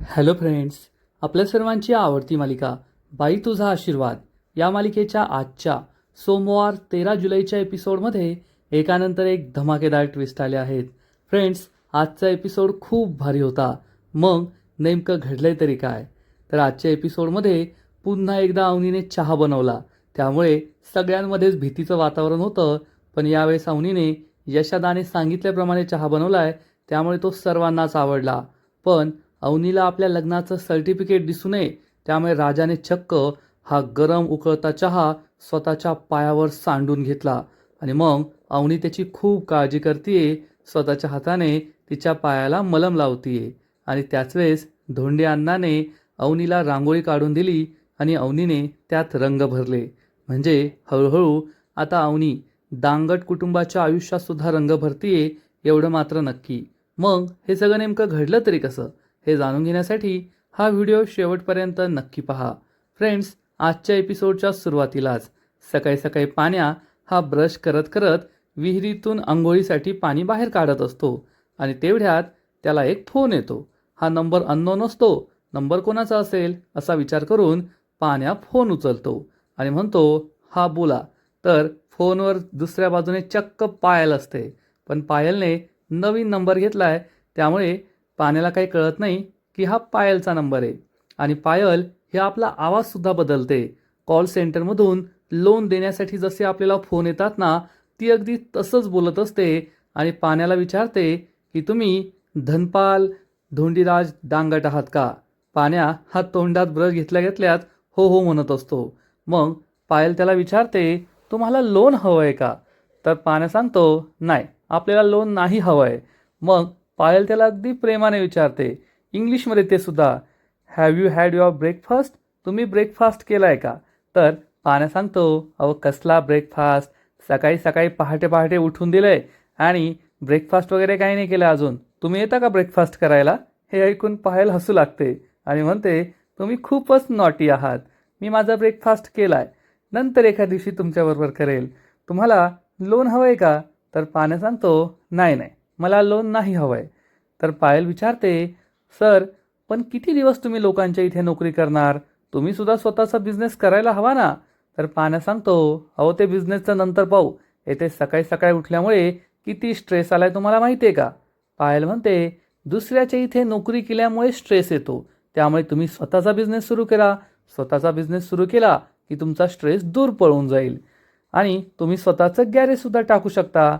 Hello friends, आपल्या सर्वांची आवडती मालिका बाई तुझा आशीर्वाद या मालिकेच्या आजच्या सोमवार 13 जुलैच्या एपिसोडमध्ये एकानंतर एक धमाकेदार ट्विस्ट आले आहेत. फ्रेंड्स, आजचा एपिसोड खूप भारी होता. मग नेमकं घडलंय तरी काय? तर आजच्या एपिसोडमध्ये पुन्हा एकदा अवनीने चहा बनवला. त्यामुळे सगळ्यांमध्येच भीतीचं वातावरण होतं. पण यावेळेस अवनीने यशादाने सांगितल्याप्रमाणे चहा बनवलाय, त्यामुळे तो सर्वांनाच आवडला. पण अवनीला आपल्या लग्नाचं सर्टिफिकेट दिसू नये, त्यामुळे राजाने चक्क हा गरम उकळता चहा स्वतःच्या पायावर सांडून घेतला. आणि मग अवनी त्याची खूप काळजी करतीये. स्वतःच्या हाताने तिच्या पायाला मलम लावतीये. आणि त्याच वेळेस धोंडे अण्णाने अवनीला रांगोळी काढून दिली आणि अवनीने त्यात रंग भरले. म्हणजे हळूहळू आता अवनी दांगट कुटुंबाच्या आयुष्यात सुद्धा रंग भरतीये, एवढं मात्र नक्की. मग हे सगळं नेमकं घडलं तरी कसं, हे जाणून घेण्यासाठी हा व्हिडिओ शेवटपर्यंत नक्की पहा. फ्रेंड्स, आजच्या एपिसोडच्या सुरुवातीलाच सकाळी सकाळी पाण्या हा ब्रश करत करत विहिरीतून अंघोळीसाठी पाणी बाहेर काढत असतो. आणि तेवढ्यात त्याला एक फोन येतो. हा नंबर अननोन असतो. नंबर कोणाचा असेल असा विचार करून पाण्या फोन उचलतो आणि म्हणतो, हा बोला. तर फोनवर दुसऱ्या बाजूने चक्क पायल असते. पण पायलने नवीन नंबर घेतलाय, त्यामुळे पाण्याला काही कळत नाही की हा पायलचा नंबर आहे. आणि पायल हे आपला आवाजसुद्धा बदलते. कॉल सेंटरमधून लोन देण्यासाठी जसे आपल्याला फोन येतात ना, ती अगदी तसंच बोलत असते. आणि पाण्याला विचारते की तुम्ही धनपाल धोंडीराज दांगट आहात का? पाण्या हा तोंडात ब्रश घेतल्या घेतल्यात हो हो म्हणत असतो. मग पायल त्याला विचारते, तुम्हाला लोन हवं आहे का? तर पाण्या सांगतो, नाही, आपल्याला लोन नाही हवं आहे. मग पायल त्याला अगदी प्रेमाने विचारते, इंग्लिशमध्ये ते सुद्धा, have you had your breakfast? तुम्ही ब्रेकफास्ट केला आहे का? तर पाण्या सांगतो, अहो कसला ब्रेकफास्ट, सकाळी सकाळी पहाटे पहाटे उठून दिलंय आणि ब्रेकफास्ट वगैरे काही नाही केलं अजून. तुम्ही येता का ब्रेकफास्ट करायला? हे ऐकून पायल हसू लागते आणि म्हणते, तुम्ही खूपच नॉटी आहात. मी माझा ब्रेकफास्ट केलाय, नंतर एका दिवशी तुमच्याबरोबर करेल. तुम्हाला लोन हवं आहे का? तर पाण्या सांगतो, नाही नाही, मला लोन नाही हवं आहे. तर पायल विचारते, सर पण किती दिवस तुम्ही लोकांच्या इथे नोकरी करणार? तुम्ही सुद्धा स्वतःचा बिझनेस करायला हवा ना? तर पाण्या सांगतो, अहो ते बिझनेसचं नंतर पाहू. येथे सकाळी सकाळी उठल्यामुळे किती स्ट्रेस आलाय तुम्हाला माहिती आहे का? पायल म्हणते, दुसऱ्याच्या इथे नोकरी केल्यामुळे स्ट्रेस येतो, त्यामुळे तुम्ही स्वतःचा बिझनेस सुरू केला. स्वतःचा बिझनेस सुरू केला की तुमचा स्ट्रेस दूर पळून जाईल. आणि तुम्ही स्वतःचं गॅरेजसुद्धा टाकू शकता.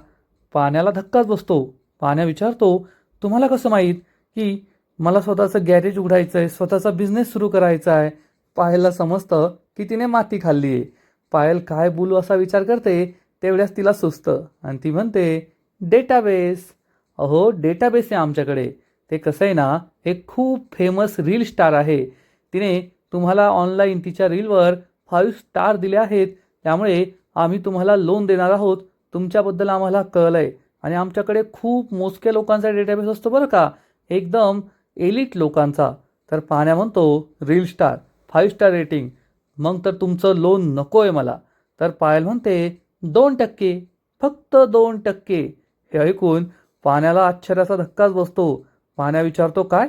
पाण्याला धक्काच बसतो. पाण्या विचारतो, तुम्हाला कसं माहीत की मला स्वतःचं गॅरेज उघडायचं आहे, स्वतःचा बिझनेस सुरू करायचा आहे? पायलला समजतं की तिने माती खाल्ली आहे. पायल काय बोलू असा विचार करते, तेवढ्याच तिला सुचतं आणि ती म्हणते, डेटाबेस. अहो डेटाबेस आहे आमच्याकडे. ते कसं आहे ना, एक खूप फेमस रील स्टार आहे. तिने तुम्हाला ऑनलाईन तिच्या रीलवर 5 स्टार दिले आहेत, त्यामुळे आम्ही तुम्हाला लोन देणार आहोत. तुमच्याबद्दल आम्हाला कळलं आहे आणि आमच्याकडे खूप मोजक्या लोकांचा डेटाबेस असतो बरं का, एकदम एलिट लोकांचा. तर पाण्या म्हणतो, रील स्टार, 5 स्टार रेटिंग, मग तर तुमचं लोन नको आहे मला. तर पायल म्हणते, 2%, फक्त 2%. हे ऐकून पाण्याला आश्चर्याचा धक्काच बसतो. पाण्या विचारतो, काय?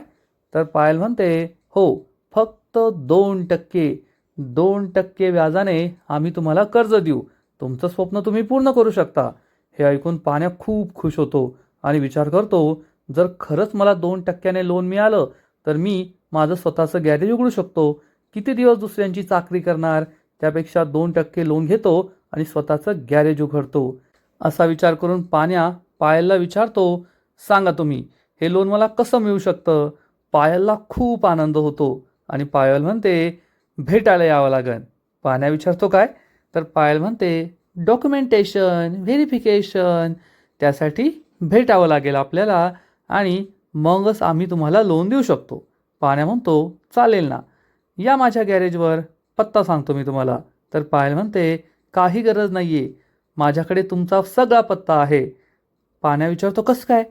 तर पायल म्हणते, हो, फक्त 2%. 2% व्याजाने आम्ही तुम्हाला कर्ज देऊ. तुमचं स्वप्न तुम्ही पूर्ण करू शकता. हे ऐकून पाण्या खूप खुश होतो आणि विचार करतो, जर खरंच मला 2%ने लोन मिळालं तर मी माझं स्वतःचं गॅरेज उघडू शकतो. किती दिवस दुसऱ्यांची चाकरी करणार? त्यापेक्षा 2% लोन घेतो आणि स्वतःचं गॅरेज उघडतो. असा विचार करून पाण्या पायलला विचारतो, सांगा तुम्ही हे लोन मला कसं मिळू शकतं? पायलला खूप आनंद होतो आणि पायल म्हणते, भेटायला यावं लागेल. पाण्या विचारतो, काय? तर पायल म्हणते, डॉक्युमेंटेशन व्हेरिफिकेशन, त्यासाठी भेटावं लागेल आपल्याला आणि मगच आम्ही तुम्हाला लोन देऊ शकतो. पाण्या म्हणतो, चालेल ना, या माझ्या गॅरेजवर, पत्ता सांगतो मी तुम्हाला. तर पायल म्हणते, काही गरज नाही आहे, माझ्याकडे तुमचा सगळा पत्ता आहे. पाण्या विचारतो, कसं काय?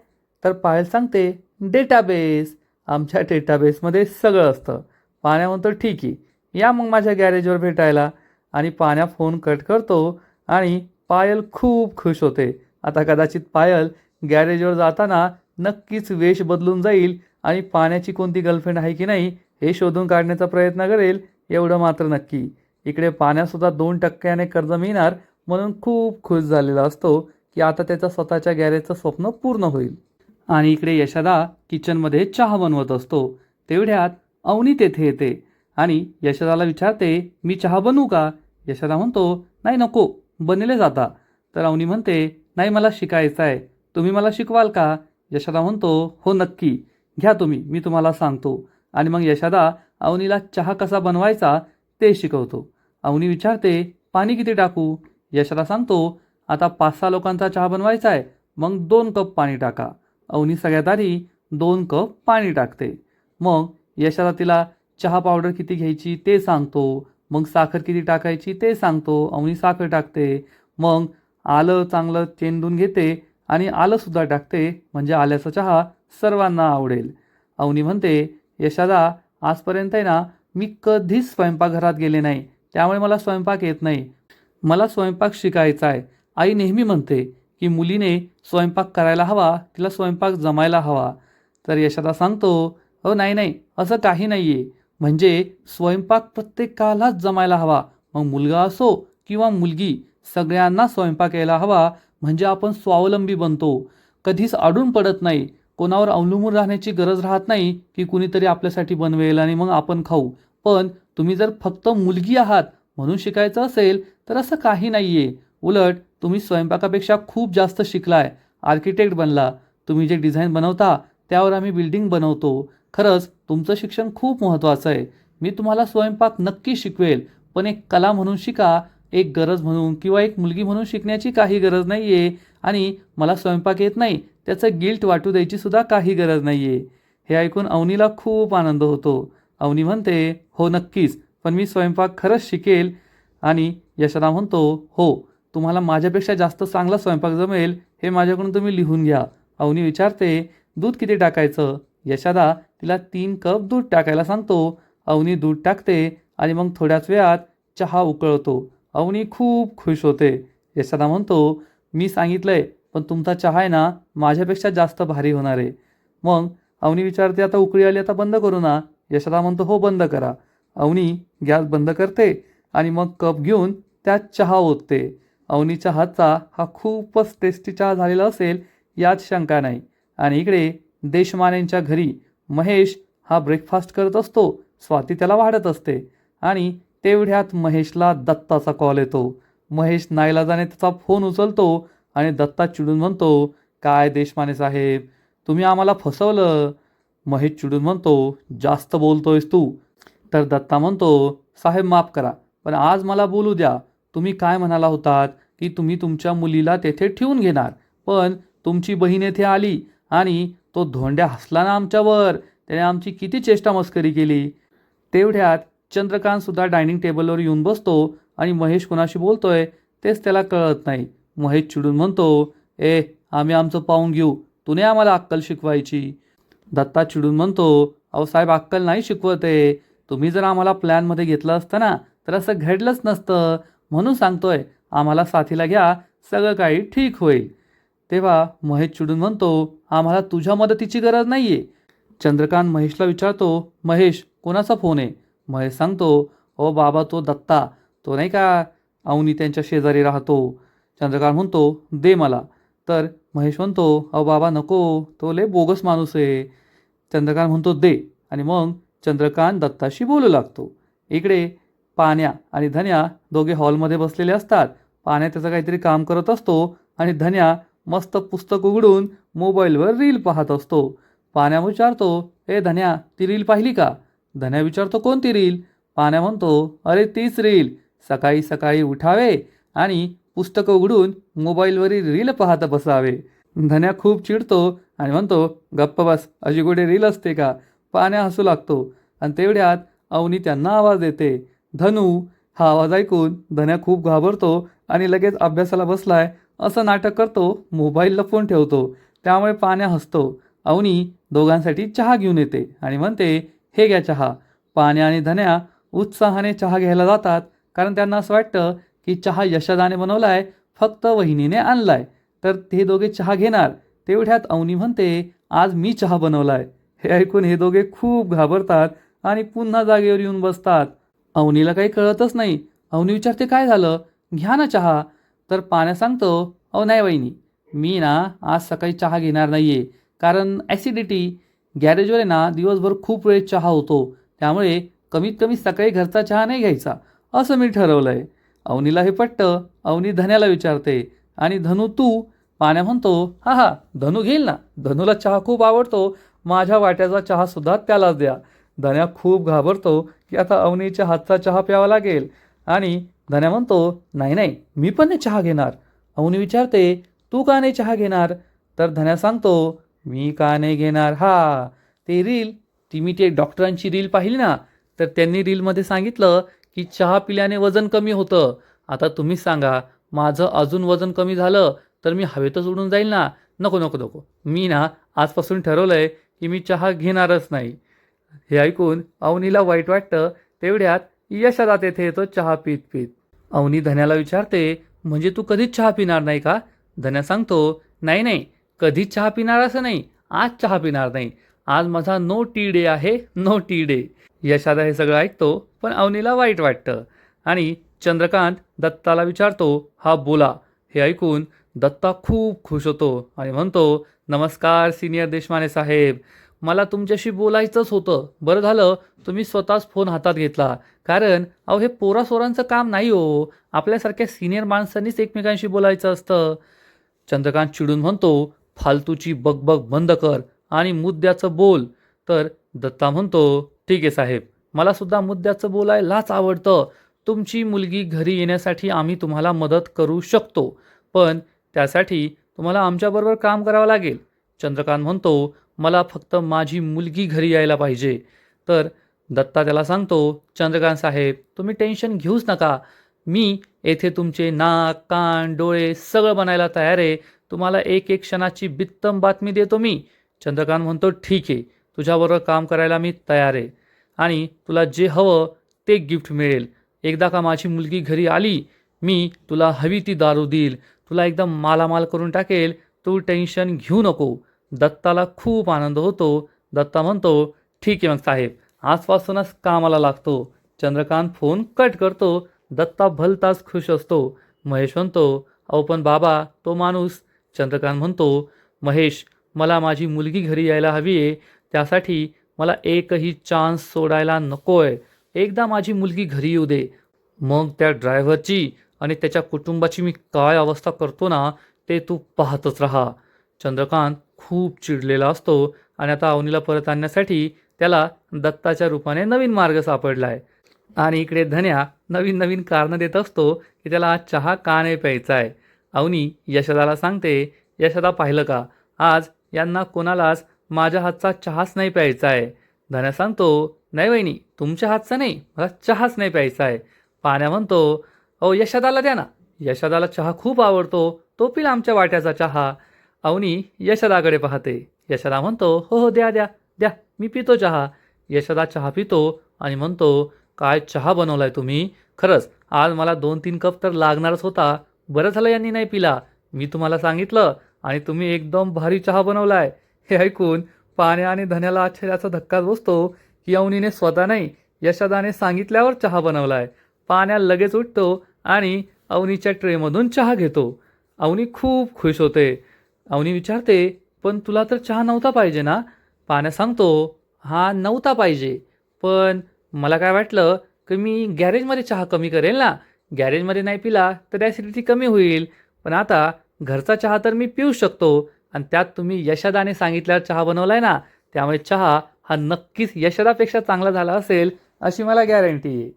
तर पायल सांगते, डेटाबेस, आमच्या डेटाबेसमध्ये सगळं असतं. पाण्या म्हणतो, ठीक आहे, या मग माझ्या गॅरेजवर भेटायला. आणि पाण्या फोन कट करतो आणि पायल खूप खुश होते. आता कदाचित पायल गॅरेजवर जाताना नक्कीच वेश बदलून जाईल आणि पाण्याची कोणती गर्लफ्रेंड आहे की नाही हे शोधून काढण्याचा प्रयत्न करेल एवढं मात्र नक्की. इकडे पाण्यासुद्धा 2% कर्ज मिळणार म्हणून खूप खुश झालेला असतो की आता त्याचं स्वतःच्या गॅरेजचं स्वप्न पूर्ण होईल. आणि इकडे यशोदा किचनमध्ये चहा बनवत असतो. तेवढ्यात अवनी तेथे येते आणि यशोदाला विचारते, मी चहा बनवू का? यशोदा म्हणतो, नाही नको, बनले जाता. तर अवनी म्हणते, नाही मला शिकायचं आहे, तुम्ही मला शिकवाल का? यशोदा म्हणतो, हो नक्की, घ्या तुम्ही, मी तुम्हाला सांगतो. आणि मग यशोदा अवनीला चहा कसा बनवायचा ते शिकवतो. अवनी विचारते, पाणी किती टाकू? यशोदा सांगतो, आता 5-6 लोकांचा चहा बनवायचा आहे, मग 2 कप पाणी टाका. अवनी सगळ्यात आधी 2 कप पाणी टाकते. मग यशोदा तिला चहा पावडर किती घ्यायची ते सांगतो. मग साखर किती टाकायची ते सांगतो. अवनी साखर टाकते. मग आलं चांगलं चेंदून घेते आणि आलंसुद्धा टाकते, म्हणजे आल्याचा चहा सर्वांना आवडेल. अवनी म्हणते, यशोदा आजपर्यंत आहे ना मी कधीच स्वयंपाकघरात गेले नाही, त्यामुळे मला स्वयंपाक येत नाही. मला स्वयंपाक शिकायचा आहे. आई नेहमी म्हणते की मुलीने स्वयंपाक करायला हवा, तिला स्वयंपाक जमायला हवा. तर यशोदा सांगतो, हो नाही नाही, असं काही नाही आहे. म्हणजे स्वयंपाक प्रत्येकालाच जमायला हवा, मग मुलगा असो किंवा मुलगी, सगळ्यांना स्वयंपाक यायला हवा, म्हणजे आपण स्वावलंबी बनतो, कधीच अडून पडत नाही, कोणावर अवलंबून राहण्याची गरज राहत नाही की कुणीतरी आपल्यासाठी बनवेल आणि मग आपण खाऊ. पण तुम्ही जर फक्त मुलगी आहात म्हणून शिकायचं असेल तर असं काही नाही आहे. उलट तुम्ही स्वयंपाकापेक्षा खूप जास्त शिकलाय, आर्किटेक्ट बनला, तुम्ही जे डिझाईन बनवता त्यावर आम्ही बिल्डिंग बनवतो. खरंच तुमचं शिक्षण खूप महत्त्वाचं आहे. मी तुम्हाला स्वयंपाक नक्की शिकवेल, पण एक कला म्हणून शिका, एक गरज म्हणून किंवा एक मुलगी म्हणून शिकण्याची काही गरज नाही आहे. आणि मला स्वयंपाक येत नाही त्याचं गिल्ट वाटू द्यायची सुद्धा काही गरज नाही आहे. हे ऐकून अवनीला खूप आनंद होतो. अवनी म्हणते, हो नक्कीच, पण मी स्वयंपाक खरंच शिकेल. आणि यशोदा म्हणतो, हो, तुम्हाला माझ्यापेक्षा जास्त चांगला स्वयंपाक जमेल हे माझ्याकडून तुम्ही लिहून घ्या. अवनी विचारते, दूध किती टाकायचं? यशोदा तिला 3 कप दूध टाकायला सांगतो. अवनी दूध टाकते आणि मग थोड्याच वेळात चहा उकळतो. अवनी खूप खुश होते. यशोदा म्हणतो, मी सांगितलंय, पण तुमचा चहा आहे ना माझ्यापेक्षा जास्त भारी होणार आहे. मग अवनी विचारते, आता उकळी आली, आता बंद करू ना? यशोदा म्हणतो, हो बंद करा. अवनी गॅस बंद करते आणि मग कप घेऊन त्यात चहा ओतते. अवनीच्या हातचा हा खूपच टेस्टी चहा झालेला असेल यात शंका नाही. आणि इकडे देशमानेंच्या घरी महेश हा ब्रेकफास्ट करत असतो. स्वाती त्याला वाढत असते आणि तेवढ्यात महेशला दत्ताचा कॉल येतो. महेश नाईलाजाने त्याचा फोन उचलतो आणि दत्ता चिडून म्हणतो, काय देशमाने साहेब, तुम्ही आम्हाला फसवलं. महेश चिडून म्हणतो, जास्त बोलतोयस तू. तर दत्ता म्हणतो, साहेब माफ करा, पण आज मला बोलू द्या. तुम्ही काय म्हणाला होतात की तुम्ही तुमच्या मुलीला तेथे ठेवून घेणार, पण तुमची बहीण येथे आली आणि तो धोंड्या हसला ना आमच्यावर, त्याने आमची किती चेष्टा मस्करी केली. तेवढ्यात चंद्रकांतसुद्धा डायनिंग टेबलवर येऊन बसतो आणि महेश कोणाशी बोलतोय तेच त्याला कळत नाही. महेश चिडून म्हणतो, आम्ही आमचं पाहून घेऊ, तूने आम्हाला अक्कल शिकवायची. दत्ता चिडून म्हणतो, अहो साहेब, अक्कल नाही शिकवत आहे, तुम्ही जर आम्हाला प्लॅनमध्ये घेतलं असतं ना तर असं घडलंच नसतं, म्हणून सांगतोय, आम्हाला साथीला घ्या, सगळं काही ठीक होईल. तेव्हा महेश चिडून म्हणतो, आम्हाला तुझ्या मदतीची गरज नाही आहे. चंद्रकांत महेशला विचारतो, महेश कोणाचा फोन आहे? महेश सांगतो, ओ बाबा, तो दत्ता, तो नाही का अवनी त्यांच्या शेजारी राहतो. चंद्रकांत म्हणतो, दे मला. तर महेश म्हणतो, अहो बाबा नको, तो लय बोगस माणूस आहे. चंद्रकांत म्हणतो, दे. आणि मग चंद्रकांत दत्ताशी बोलू लागतो. इकडे पाण्या आणि धन्या दोघे हॉलमध्ये बसलेले असतात. पाण्या त्याचं काहीतरी काम करत असतो आणि धन्या मस्त पुस्तक उघडून मोबाईलवर रील पाहत असतो. पाण्या विचारतो, धन्या, ती रील पाहिली का? धन्या विचारतो, कोणती रील? पाण्या म्हणतो, अरे तीच रील, सकाळी सकाळी उठावे आणि पुस्तकं उघडून मोबाईलवरील रील पाहत बसावे. धन्या खूप चिडतो आणि म्हणतो, गप्प बस, अशी कुठे रील असते का? पाण्या हसू लागतो आणि तेवढ्यात अवनी त्यांना आवाज देते, धनू. हा आवाज ऐकून धन्या खूप घाबरतो आणि लगेच अभ्यासाला बसलाय असं नाटक करतो, मोबाईल लपवून ठेवतो. त्यामुळे पाण्या हसतो. अवनी दोघांसाठी चहा घेऊन येते आणि म्हणते, हे घ्या चहा. पाण्या आणि धन्या उत्साहाने चहा घ्यायला जातात, कारण त्यांना असं वाटतं की चहा यशोदाने बनवलाय, फक्त वहिनीने आणलाय. तर ते दोघे चहा घेणार. तेवढ्यात अवनी म्हणते, आज मी चहा बनवलाय. हे ऐकून हे दोघे खूप घाबरतात आणि पुन्हा जागेवर येऊन बसतात. अवनीला काही कळतच नाही. अवनी विचारते, काय झालं, घ्या ना चहा. तर पाण्या सांगतो, अहो नाही वहिनी, मी ना आज सकाळी चहा घेणार नाहीये, कारण ॲसिडिटी. गॅरेजवर आहे ना दिवसभर खूप वेळ चहा होतो, त्यामुळे कमीत कमी सकाळी घरचा चहा नाही घ्यायचा, असं मी ठरवलंय. अवनीला हे पटतं. अवनी धन्याला विचारते, आणि धनू तू? पाण्या म्हणतो, हा हा, धनू घेईल ना, धनूला चहा खूप आवडतो, माझ्या वाट्याचा चहा सुद्धा त्यालाच द्या. धन्या खूप घाबरतो की आता अवनीच्या हातचा चहा प्यावा लागेल, आणि धन्या म्हणतो, नाही नाही, मी पण नाही चहा घेणार. अवनी विचारते, तू का नाही चहा घेणार? तर धन्या सांगतो, मी का नाही घेणार, हा ते रील, मी ते डॉक्टरांची रील पाहिली ना, तर त्यांनी रीलमध्ये सांगितलं की चहा पिल्याने वजन कमी होतं. आता तुम्हीच सांगा, माझं अजून वजन कमी झालं तर मी हवेतच उडून जाईल ना. नको नको नको, मी ना आजपासून ठरवलंय की मी चहा घेणारच नाही. हे ऐकून अवनीला वाईट वाटतं. तेवढ्यात यशोदा तेथे येतो चहा पीत पीत. अवनी धन्याला विचारते, म्हणजे तू कधीच चहा पिणार नाही का? धन्या सांगतो, नाही नाही, कधीच चहा पिणार असं नाही, आज चहा पिणार नाही. आज माझा नो टी डे आहे, नो टी डे. यशोदा हे सगळं ऐकतो, पण अवनीला वाईट वाटतं. आणि चंद्रकांत दत्ताला विचारतो, हा बोला. हे ऐकून दत्ता खूप खुश होतो आणि म्हणतो, नमस्कार सिनियर देशमाने साहेब, मला तुमच्याशी बोलायचंच होतं. बरं झालं तुम्ही स्वतःच फोन हातात घेतला, कारण अहो हे पोरासोरांचं काम नाही हो, आपल्यासारख्या सिनियर माणसांनीच एकमेकांशी बोलायचं असतं. चंद्रकांत चिडून म्हणतो, फालतूची बकबक बंद कर आणि मुद्द्याचं बोल. तर दत्ता म्हणतो, ठीक आहे साहेब, मला सुद्धा मुद्द्याचं बोलायलाच आवडतं. तुमची मुलगी घरी येण्यासाठी आम्ही तुम्हाला मदत करू शकतो, पण त्यासाठी तुम्हाला आमच्याबरोबर काम करावं लागेल. चंद्रकांत म्हणतो, मला फक्त माझी मुलगी घरी यायला पाहिजे. तर दत्ता त्याला सांगतो, चंद्रकांत साहेब तुम्ही टेन्शन घेऊच नका, मी येथे तुमचे नाक कान डोळे सगळं बनायला तयार आहे. तुम्हाला एक एक क्षणाची बित्तम बातमी देतो मी. चंद्रकांत म्हणतो, ठीक आहे, तुझ्याबरोबर काम करायला मी तयार आहे, आणि तुला जे हवं ते गिफ्ट मिळेल. एकदा का माझी मुलगी घरी आली, मी तुला हवी ती दारू देईल, तुला एकदम मालामाल करून टाकेल, तू टेन्शन घेऊ नको. दत्ताला खूप आनंद होतो. दत्ता म्हणतो, ठीक आहे मग साहेब, आजपासूनच कामाला लागतो. चंद्रकांत फोन कट करतो. दत्ता भलताच खुश असतो. महेश म्हणतो, अहो पण बाबा तो माणूस. चंद्रकांत म्हणतो, महेश, मला माझी मुलगी घरी यायला हवी आहे, त्यासाठी मला एकही चान्स सोडायला नकोय. एकदा माझी मुलगी घरी येऊ दे, मग त्या ड्रायव्हरची आणि त्याच्या कुटुंबाची मी काय अवस्था करतो ना, ते तू पाहतच राहा. चंद्रकांत खूप चिडलेला असतो, आणि आता अवनीला परत आणण्यासाठी त्याला दत्ताच्या रूपाने नवीन मार्ग सापडलाय. आणि इकडे धन्या नवीन नवीन कारणं देत असतो की त्याला आज चहा का नाही प्यायचा आहे. अवनी यशोदाला सांगते, यशोदा पाहिलं का, आज यांना कोणालाच माझ्या हातचा चहाच नाही प्यायचा आहे. धन्या सांगतो, नाही वहिनी, तुमच्या हातचा नाही, मला चहाच नाही प्यायचा आहे. पाण्या म्हणतो, अहो यशोदाला द्या ना, यशोदाला चहा खूप आवडतो, तो पिला आमच्या वाट्याचा चहा. अवनी यशोदाकडे पाहते. यशोदा म्हणतो, हो हो, द्या द्या द्या, मी पितो चहा. यशोदा चहा पितो आणि म्हणतो, काय चहा बनवलाय तुम्ही, खरंच आज मला 2-3 कप तर लागणारच होता. बरं झालं यांनी नाही पिला, मी तुम्हाला सांगितलं, आणि तुम्ही एकदम भारी चहा बनवलाय. हे ऐकून पाण्या आणि धन्याला आश्चर्याचा धक्काच बसतो की अवनीने स्वतः नाही, यशोदाने सांगितल्यावर चहा बनवलाय. पाण्या लगेच उठतो आणि अवनीच्या ट्रेमधून चहा घेतो. अवनी खूप खुश होते. अवनी विचारते, पण तुला तर चहा नव्हता पाहिजे ना? पाण्या सांगतो, हा नव्हता पाहिजे, पण मला काय वाटलं की मी गॅरेजमध्ये चहा कमी करेल ना, गॅरेजमध्ये नाही पिला तर ॲसिडिटी कमी होईल. पण आता घरचा चहा तर मी पिऊ शकतो, आणि त्यात तुम्ही यशोदाने सांगितल्यावर चहा बनवलाय ना, त्यामुळे चहा हा नक्कीच यशोदापेक्षा चांगला झाला असेल अशी मला गॅरंटी आहे.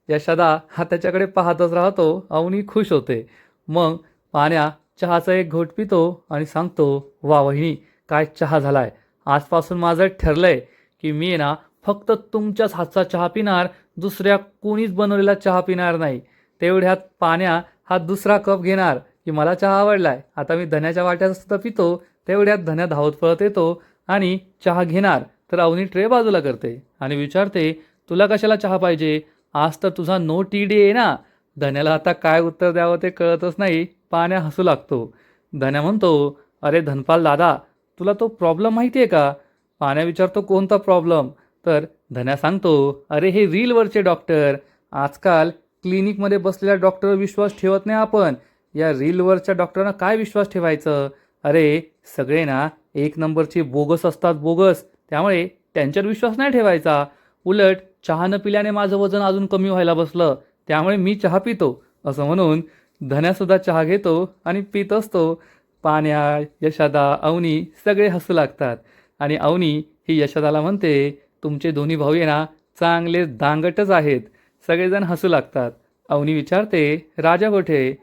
यशोदा हा त्याच्याकडे पाहतच राहतो. अवनी खुश होते. मग पाण्या चहाचा एक घोट पितो आणि सांगतो, वा वहिनी, काय चहा झालाय. आजपासून माझं ठरलंय की मी आहे ना फक्त तुमच्याच हातचा चहा पिणार, दुसऱ्या कोणीच बनवलेला चहा पिणार नाही. तेवढ्यात पाण्या हा दुसरा कप घेणार की मला चहा आवडलाय, आता मी धन्याच्या वाट्याचा सुद्धा पितो. तेवढ्यात धन्या धावत पळत येतो आणि चहा घेणार, तर अवनी ट्रे बाजूला करते आणि विचारते, तुला कशाला चहा पाहिजे, आज तर तुझा नो टी डे आहे ना. धन्याला आता काय उत्तर द्यावं ते कळतच नाही. पाण्या हसू लागतो. धन्या म्हणतो, अरे धनपाल दादा, तुला तो प्रॉब्लेम माहिती आहे का, पाण्या विचारतो कोणता प्रॉब्लेम. तर धन्या सांगतो, अरे हे रीलवरचे डॉक्टर. आजकाल क्लिनिकमध्ये बसलेल्या डॉक्टरवर विश्वास ठेवत नाही आपण. या रीलवरच्या डॉक्टरांना काय विश्वास ठेवायचं. अरे सगळे ना एक नंबरचे बोगस असतात, बोगस. त्यामुळे त्यांच्यावर विश्वास नाही ठेवायचा. उलट चहा न पिल्याने माझं वजन अजून कमी व्हायला बसलं, त्यामुळे मी चहा पितो. असं म्हणून धन्यासुद्धा चहा घेतो आणि पित असतो. पाण्या, यशोदा, अवनी सगळे हसू लागतात. आणि अवनी ही यशोदाला म्हणते, तुमचे दोन्ही भाऊ आहे ना चांगले दांगटच आहेत. सगळेजण हसू लागतात. अवनी विचारते, राजा कुठे.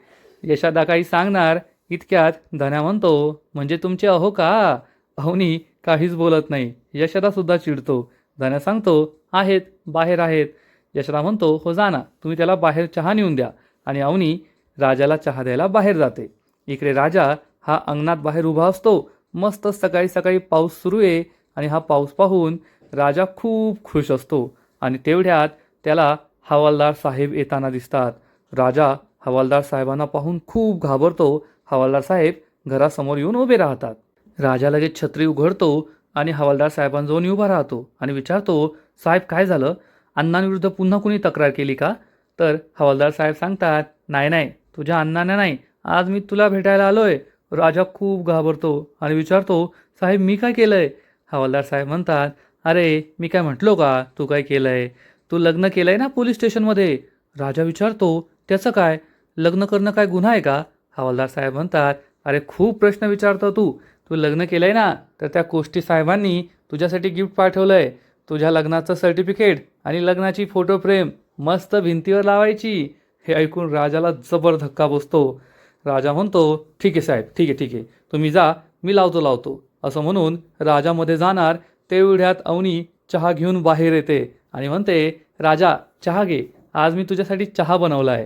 यशोदा काही सांगणार इतक्यात धन्या म्हणतो, म्हणजे तुमचे अहो का. अवनी काहीच बोलत नाही. यशोदासुद्धा चिडतो. धन्या सांगतो, आहेत, बाहेर आहेत. यशोदा म्हणतो, हो जा ना, तुम्ही त्याला बाहेर चहा नेऊन द्या. आणि अवनी राजाला चहा द्यायला बाहेर जाते. इकडे राजा हा अंगणात बाहेर उभा असतो. मस्त सकाळी सकाळी पाऊस सुरू आहे आणि हा पाऊस पाहून राजा खूप खुश असतो. आणि तेवढ्यात त्याला हवालदार साहेब येताना दिसतात. राजा हवालदार साहेबांना पाहून खूप घाबरतो. हवालदार साहेब घरासमोर येऊन उभे राहतात. राजा लगेच छत्री उघडतो आणि हवालदार साहेबांजवळ उभा राहतो आणि विचारतो, साहेब काय झालं. अण्णांविरुद्ध पुन्हा कुणी तक्रार केली का. तर हवालदार साहेब सांगतात, नाही नाही, तुझ्या अण्णाने नाही, आज मी तुला भेटायला आलोय. राजा खूप घाबरतो आणि विचारतो, साहेब मी काय केलंय. हवालदार साहेब म्हणतात, अरे मी काय म्हटलो का तू काय केलंय. तू लग्न केलंय ना पोलीस स्टेशनमध्ये. राजा विचारतो, त्याचं काय. लग्न करणं काय गुन्हा आहे का. हवालदार साहेब म्हणतात, अरे खूप प्रश्न विचारतो तू. तू लग्न केलंय ना, तर त्या कोष्टी साहेबांनी तुझ्यासाठी गिफ्ट पाठवलंय. तुझ्या लग्नाचं सर्टिफिकेट आणि लग्नाची फोटो फ्रेम मस्त भिंतीवर लावायची. हे ऐकून राजाला जबर धक्का बसतो. राजा म्हणतो, ठीक आहे साहेब, ठीक आहे ठीक आहे, तुम्ही जा, मी लावतो. असं म्हणून राजामध्ये जाणार तेवढ्यात अवनी चहा घेऊन बाहेर येते आणि म्हणते, राजा चहा घे, आज मी तुझ्यासाठी चहा बनवला आहे.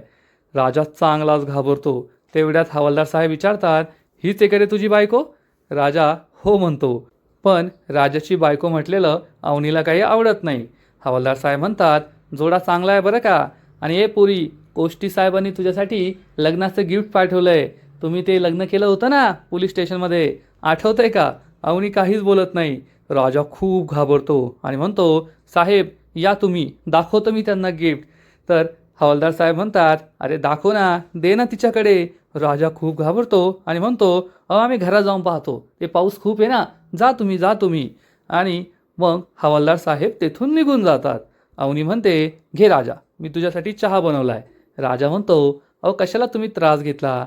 राजा चांगलाच घाबरतो. तेवढ्यात हवालदार साहेब विचारतात, हीच आहे का रे तुझी बायको. राजा हो म्हणतो. पण राजाची बायको म्हटलेलं अवनीला काही आवडत नाही. हवालदार साहेब म्हणतात, जोडा चांगला आहे बरं का. आणि ए पुरी, कोष्टी साहेबांनी तुझ्यासाठी लग्नाचं गिफ्ट पाठवलंय. तुम्ही ते लग्न केलं होतं ना पोलीस स्टेशनमध्ये, आठवतंय का. अवनी काहीच बोलत नाही. राजा खूप घाबरतो आणि म्हणतो, साहेब या तुम्ही, दाखवतो मी त्यांना गिफ्ट. तर हवालदार साहेब म्हणतात, अरे दाखव ना, दे ना तिच्याकडे. राजा खूप घाबरतो आणि म्हणतो, आम्ही घरात जाऊन पाहतो, ते पाऊस खूप आहे ना, जा तुम्ही. आणि मग हवालदार साहेब तेथून निघून जातात. अवनी म्हणते, घे राजा, मी तुझ्यासाठी चहा बनवलाय. राजा म्हणतो, अहो कशाला तुम्ही त्रास घेतला.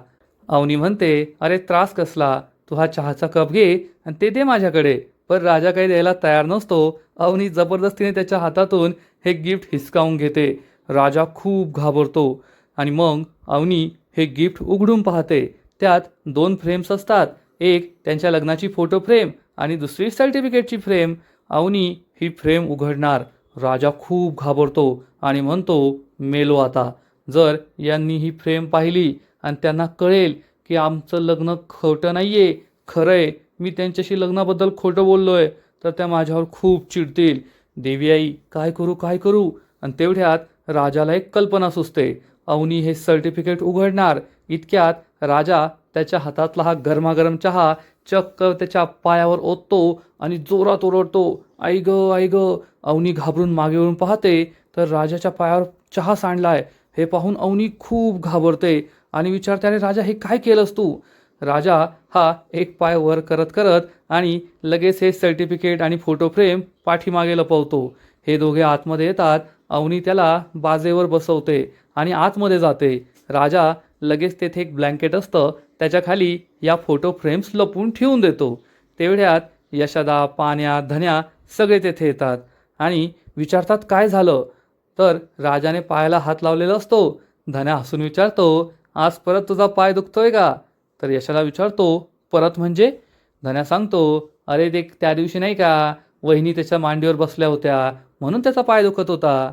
अवनी म्हणते, अरे त्रास कसला, तू हा चहाचा कप घे आणि ते दे माझ्याकडे. पण राजा काही द्यायला तयार नसतो. अवनी जबरदस्तीने त्याच्या हातातून हे गिफ्ट हिसकावून घेते. राजा खूप घाबरतो आणि मग अवनी हे गिफ्ट उघडून पाहते. त्यात 2 फ्रेम्स असतात. एक त्यांच्या लग्नाची फोटो फ्रेम आणि दुसरी सर्टिफिकेटची फ्रेम. अवनी ही फ्रेम उघडणार. राजा खूप घाबरतो आणि म्हणतो, मेलो आता. जर यांनी ही फ्रेम पाहिली आणि त्यांना कळेल की आमचं लग्न खोटं नाही आहे, खरं आहे, मी त्यांच्याशी लग्नाबद्दल खोटं बोललो आहे, तर त्या माझ्यावर खूप चिडतील. देवी आई काय करू. आणि तेवढ्यात राजाला एक कल्पना सुचते. अवनी हे सर्टिफिकेट उघडणार. इतक्यात राजा त्याच्या हातातला हा गरमागरम चहा चक्क त्याच्या पायावर ओततो आणि जोरात ओरडतो, आई ग. अवनी घाबरून मागे वळून पाहते तर राजाच्या पायावर चहा सांडलाय. हे पाहून अवनी खूप घाबरते आणि विचारते, अरे राजा हे काय केलंस तू. राजा हा एक पाय वर करत आणि लगेच हे सर्टिफिकेट आणि फोटो फ्रेम पाठीमागे लपवतो. हे दोघे आतमध्ये येतात. अवनी त्याला बाजेवर बसवते आणि आतमध्ये जाते. राजा लगेच तेथे एक ब्लँकेट असतं, त्याच्या खाली या फोटो फ्रेम्स लपवून ठेवून देतो. तेवढ्यात यशोदा, पाण्या, धन्या सगळे तेथे येतात आणि विचारतात काय झालं. तर राजाने पायाला हात लावलेला असतो. धन्या हसून विचारतो, आज परत तुझा पाय दुखतोय का. तर यशोदा विचारतो, परत म्हणजे. धन्या सांगतो, अरे ते त्या दिवशी नाही का वहिनी त्याच्या मांडीवर बसल्या होत्या म्हणून त्याचा पाय दुखत होता.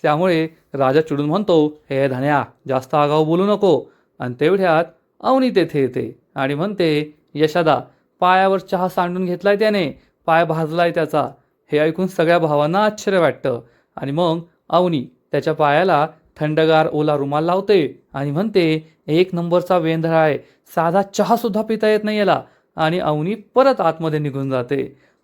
त्यामुळे राजा चिडून म्हणतो, हे धन्या जास्त आगाऊ बोलू नको. आणि तेवढ्यात अवनी तेथे येते आणि म्हणते, यशोदा पायावर चहा सांडून घेतलाय त्याने, पाय भाजलाय त्याचा. हे ऐकून सगळ्या भावांना आश्चर्य वाटतं. आणि मग अवनी त्याच्या पायाला थंडगार ओला रुमाल लावते आणि म्हणते, 1 नंबरचा वेंधळा आहे, साधा चहासुद्धा पिता येत नाही याला. आणि अवनी परत आतमध्ये निघून जाते.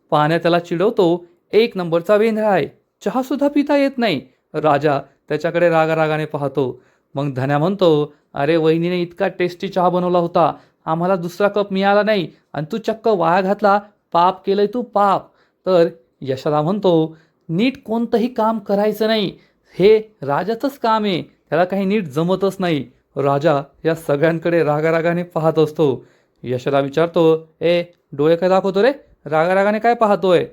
पाण्या त्याला चिडवतो, एक नंबरचा वेंधळा आहे, चहा सुद्धा पिता येत नाही. राजा त्याच्याकडे रागारागाने पाहतो. मग धन्या म्हणतो, अरे वहिनीने इतका टेस्टी चहा बनवला होता, आम्हाला दुसरा कप मिळाला नाही आणि तू चक्क वाया घातला, पाप केलंय तू पाप. तर यशोदा म्हणतो, नीट कोणतंही काम करायचं नाही, हे राजाचंच काम आहे, त्याला काही नीट जमतच नाही. राजा या सगळ्यांकडे रागारागाने पाहत असतो. यशोदा विचारतो, ए डोळे काय दाखवतो रे, रागारागाने काय पाहतोय?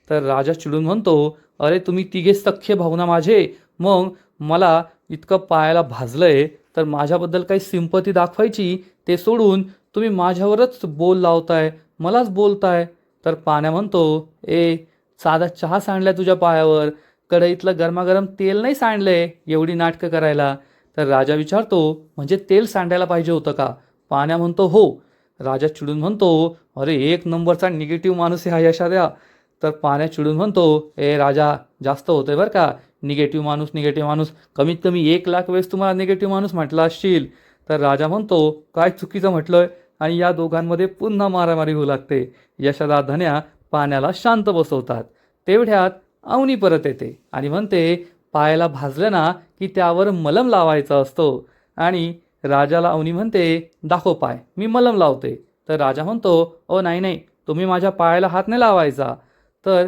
तर राजा चिडून म्हणतो, अरे तुम्ही तिघे सख्खे भाऊ ना माझे, मग मला इतकं पायाला भाजलंय तर माझ्याबद्दल काही सिंपती दाखवायची ते सोडून तुम्ही माझ्यावरच बोल लावताय, मलाच बोलताय. तर पाण्या म्हणतो, ए साधा चहा सांडलाय तुझ्या पायावर, कढईतलं गरमागरम तेल नाही सांडलंय एवढी नाटकं करायला. तर राजा विचारतो, म्हणजे तेल सांडायला पाहिजे होतं का? पाण्या म्हणतो, हो. राजा चिडून म्हणतो, अरे एक नंबरचा निगेटिव्ह माणूस आहे हा यशाद्या. तर पाण्या चिडून म्हणतो, ए राजा जास्त होतंय बरं का, निगेटिव्ह माणूस निगेटिव्ह माणूस, कमीत कमी 1,00,000 वेळेस तुम्हाला निगेटिव्ह माणूस म्हटला असशील. तर राजा म्हणतो, काय चुकीचं म्हटलंय? आणि या दोघांमध्ये पुन्हा मारामारी होऊ लागते. यशोदा धन्या पाण्याला शांत बसवतात. तेवढ्यात अवनी परत येते आणि म्हणते, पायाला भाजलं ना की त्यावर मलम लावायचा असतो. आणि राजाला अवनी म्हणते, दाखव पाय, मी मलम लावते. तर राजा म्हणतो, ओ नाही नाही, तुम्ही माझ्या पायाला हात नाही लावायचा. तर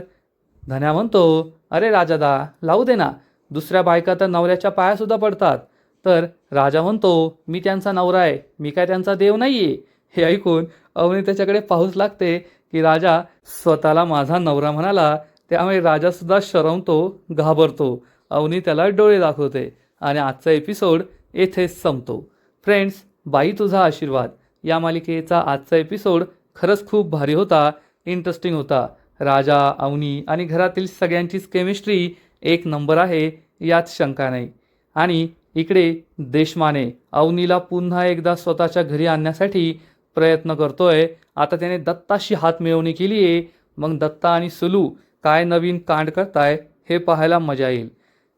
धन्या म्हणतो, अरे राजादा लावू दे ना, दुसऱ्या बायका तर नवऱ्याच्या पायासुद्धा पडतात. तर राजा म्हणतो, मी त्यांचा नवरा आहे, मी काय त्यांचा देव नाही आहे. हे ऐकून अवनी त्याच्याकडे पाहूच लागते की राजा स्वतःला माझा नवरा म्हणाला. त्यामुळे राजासुद्धा शरमतो, घाबरतो. अवनी त्याला डोळे दाखवते आणि आजचा एपिसोड येथेच संपतो. फ्रेंड्स, बाई तुझा आशीर्वाद या मालिकेचा आजचा एपिसोड खरंच खूप भारी होता, इंटरेस्टिंग होता. राजा, अवनी आणि घरातील सगळ्यांचीच केमिस्ट्री एक नंबर आहे, यात शंका नाही. आणि इकडे देशमाने अवनीला पुन्हा एकदा स्वतःच्या घरी आणण्यासाठी प्रयत्न करतोय. आता त्याने दत्ताशी हात मिळवणी केली आहे. मग दत्ता आणि सुलू काय नवीन कांड करताय हे पाहायला मजा येईल.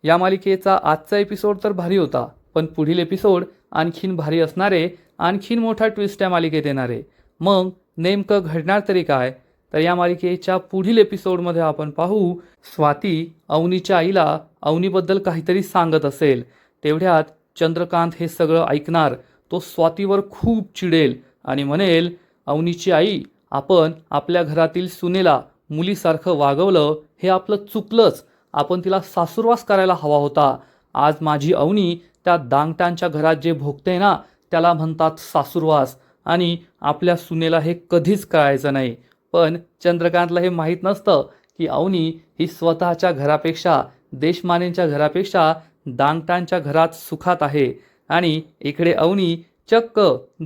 या मालिकेचा आजचा एपिसोड तर भारी होता, पण पुढील एपिसोड आणखीन भारी असणारे, आणखीन मोठा ट्विस्ट या मालिकेत येणारे. मग नेमकं घडणार तरी काय? तर या मालिकेच्या पुढील एपिसोडमध्ये आपण पाहू, स्वाती अवनीच्या आईला अवनीबद्दल काहीतरी सांगत असेल. तेवढ्यात चंद्रकांत हे सगळं ऐकणार. तो स्वातीवर खूप चिडेल आणि म्हणेल, अवनीची आई, आपण आपल्या घरातील सुनेला मुलीसारखं वागवलं, हे आपलं चुकलंच, आपण तिला सासूरवास करायला हवा होता. आज माझी अवनी त्या दांगटांच्या घरात जे भोगते ना, त्याला म्हणतात सासूरवास, आणि आपल्या सुनेला हे कधीच कळायचं नाही. पण चंद्रकांतला हे माहीत नसतं की अवनी ही स्वतःच्या घरापेक्षा, देशमानेंच्या घरापेक्षा दांगटांच्या घरात सुखात आहे. आणि इकडे अवनी चक्क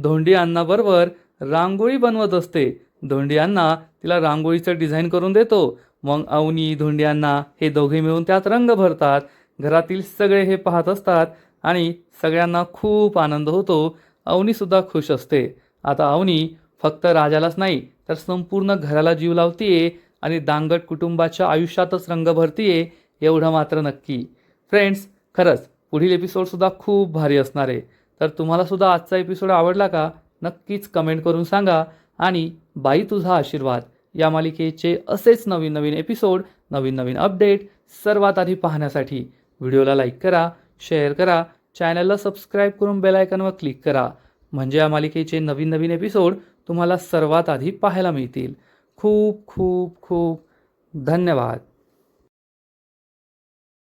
धोंडी अण्णाबरोबर रांगोळी बनवत असते. धोंडी अण्णा तिला रांगोळीचं डिझाईन करून देतो. मग अवनी, धोंडी अण्णा हे दोघे मिळून त्यात रंग भरतात. घरातील सगळे हे पाहत असतात आणि सगळ्यांना खूप आनंद होतो. अवनीसुद्धा खुश असते. आता अवनी फक्त राजालाच नाही तर संपूर्ण घराला जीव लावतीये आणि दांगट कुटुंबाच्या आयुष्यातच रंग भरतीये, एवढं मात्र नक्की. फ्रेंड्स, खरंच पुढील एपिसोडसुद्धा खूप भारी असणार आहे. तर तुम्हालासुद्धा आजचा एपिसोड आवडला का? नक्कीच कमेंट करून सांगा. आणि बाई तुझा आशीर्वाद या मालिकेचे असेच नवीन नवीन एपिसोड, नवीन नवीन अपडेट सर्वात आधी पाहण्यासाठी व्हिडिओला लाईक करा, शेअर करा, चॅनलला सबस्क्राईब करून बेल आयकॉनवर क्लिक करा. म्हणजे या मालिकेचे नवीन नवीन एपिसोड तुम्हाला सर्वात आधी पाहायला मिळतील. खूप खूप खूप धन्यवाद.